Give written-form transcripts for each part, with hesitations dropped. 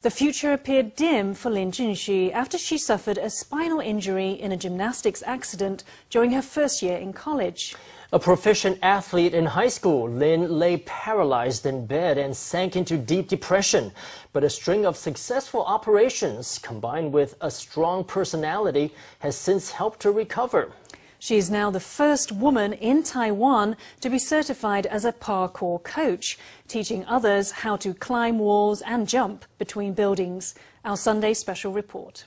The future appeared dim for Lin Jiun-shi after she suffered a spinal injury in a gymnastics accident during her first year in college. A proficient athlete in high school, Lin lay paralyzed in bed and sank into deep depression. But a string of successful operations, combined with a strong personality, has since helped her recover. She is now the first woman in Taiwan to be certified as a parkour coach, teaching others how to climb walls and jump between buildings. Our Sunday special report.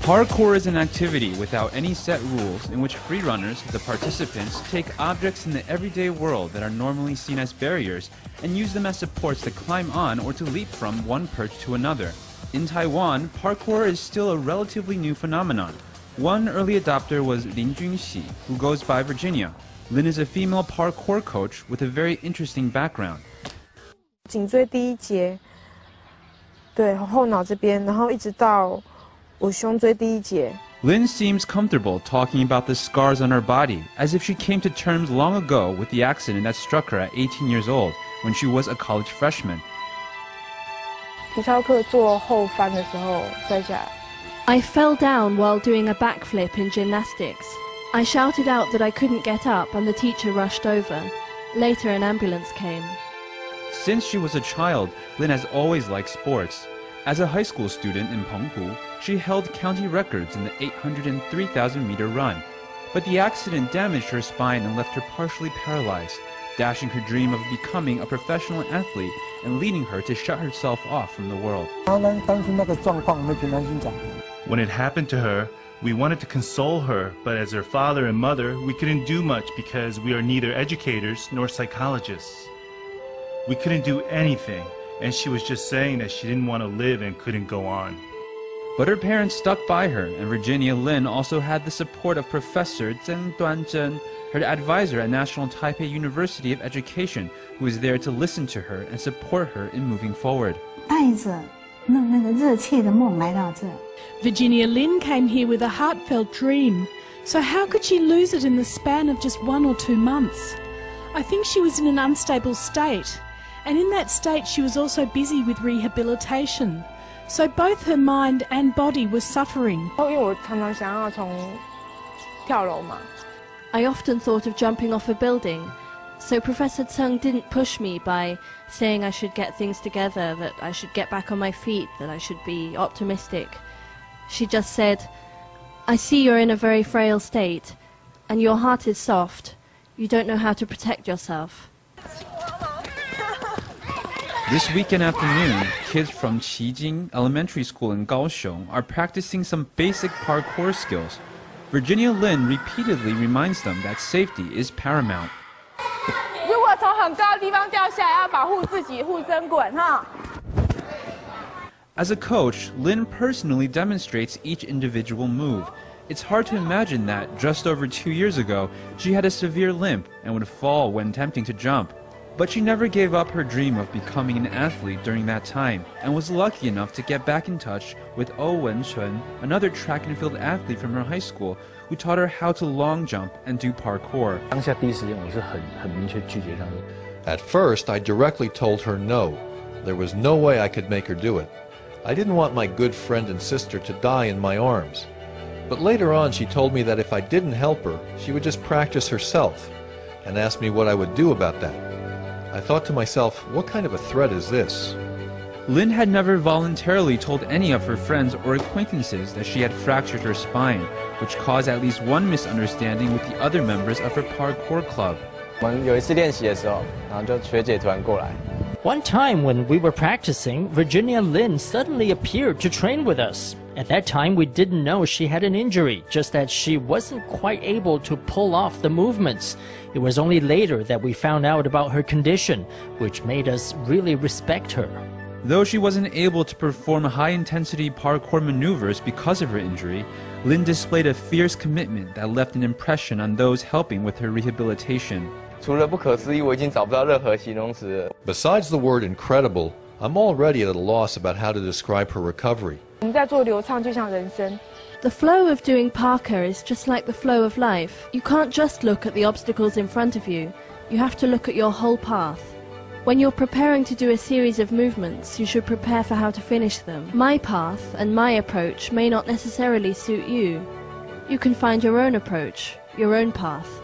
Parkour is an activity without any set rules in which freerunners, the participants, take objects in the everyday world that are normally seen as barriers and use them as supports to climb on or to leap from one perch to another. In Taiwan, parkour is still a relatively new phenomenon. One early adopter was Lin Jiun-shi, who goes by Virginia. Lin is a female parkour coach with a very interesting background. 颈椎第一节，对，后脑这边，然后一直到 Lin seems comfortable talking about the scars on her body, as if she came to terms long ago with the accident that struck her at 18 years old, when she was a college freshman. I fell down while doing a backflip in gymnastics. I shouted out that I couldn't get up and the teacher rushed over. Later an ambulance came. Since she was a child, Lin has always liked sports. As a high school student in Parkour, she held county records in the 803,000-meter run. But the accident damaged her spine and left her partially paralyzed, dashing her dream of becoming a professional athlete and leading her to shut herself off from the world. When it happened to her, we wanted to console her, but as her father and mother, we couldn't do much because we are neither educators nor psychologists. We couldn't do anything. And she was just saying that she didn't want to live and couldn't go on. But her parents stuck by her, and Virginia Lin also had the support of Professor Tseng Tuan-chen, her advisor at National Taipei University of Education, who was there to listen to her and support her in moving forward. Virginia Lin came here with a heartfelt dream. So how could she lose it in the span of just 1 or 2 months? I think she was in an unstable state. And in that state she was also busy with rehabilitation. So both her mind and body were suffering. I often thought of jumping off a building. So Professor Tseng didn't push me by saying I should get things together, that I should get back on my feet, that I should be optimistic. She just said, I see you're in a very frail state, and your heart is soft. You don't know how to protect yourself. This weekend afternoon, kids from Cijin Elementary School in Kaohsiung are practicing some basic parkour skills. Virginia Lin repeatedly reminds them that safety is paramount. As a coach, Lin personally demonstrates each individual move. It's hard to imagine that just over 2 years ago, she had a severe limp and would fall when attempting to jump. But she never gave up her dream of becoming an athlete during that time and was lucky enough to get back in touch with Ou Wen-chun, another track and field athlete from her high school, who taught her how to long jump and do parkour. At first, I directly told her no. There was no way I could make her do it. I didn't want my good friend and sister to die in my arms. But later on, she told me that if I didn't help her, she would just practice herself and asked me what I would do about that. I thought to myself, what kind of a threat is this? Lin had never voluntarily told any of her friends or acquaintances that she had fractured her spine, which caused at least one misunderstanding with the other members of her parkour club. One time when we were practicing, Virginia Lin suddenly appeared to train with us. At that time, we didn't know she had an injury, just that she wasn't quite able to pull off the movements. It was only later that we found out about her condition, which made us really respect her. Though she wasn't able to perform high-intensity parkour maneuvers because of her injury, Lin displayed a fierce commitment that left an impression on those helping with her rehabilitation. Besides the word incredible, I'm already at a loss about how to describe her recovery. 我们在做流畅，就像人生。 The flow of doing parkour is just like the flow of life. You can't just look at the obstacles in front of you. You have to look at your whole path. When you're preparing to do a series of movements, you should prepare for how to finish them. My path and my approach may not necessarily suit you. You can find your own approach, your own path.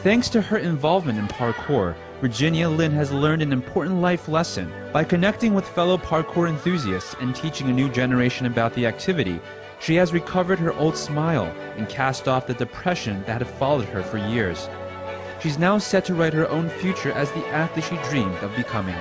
Thanks to her involvement in parkour, Virginia Lin has learned an important life lesson. By connecting with fellow parkour enthusiasts and teaching a new generation about the activity, she has recovered her old smile and cast off the depression that had followed her for years. She's now set to write her own future as the athlete she dreamed of becoming.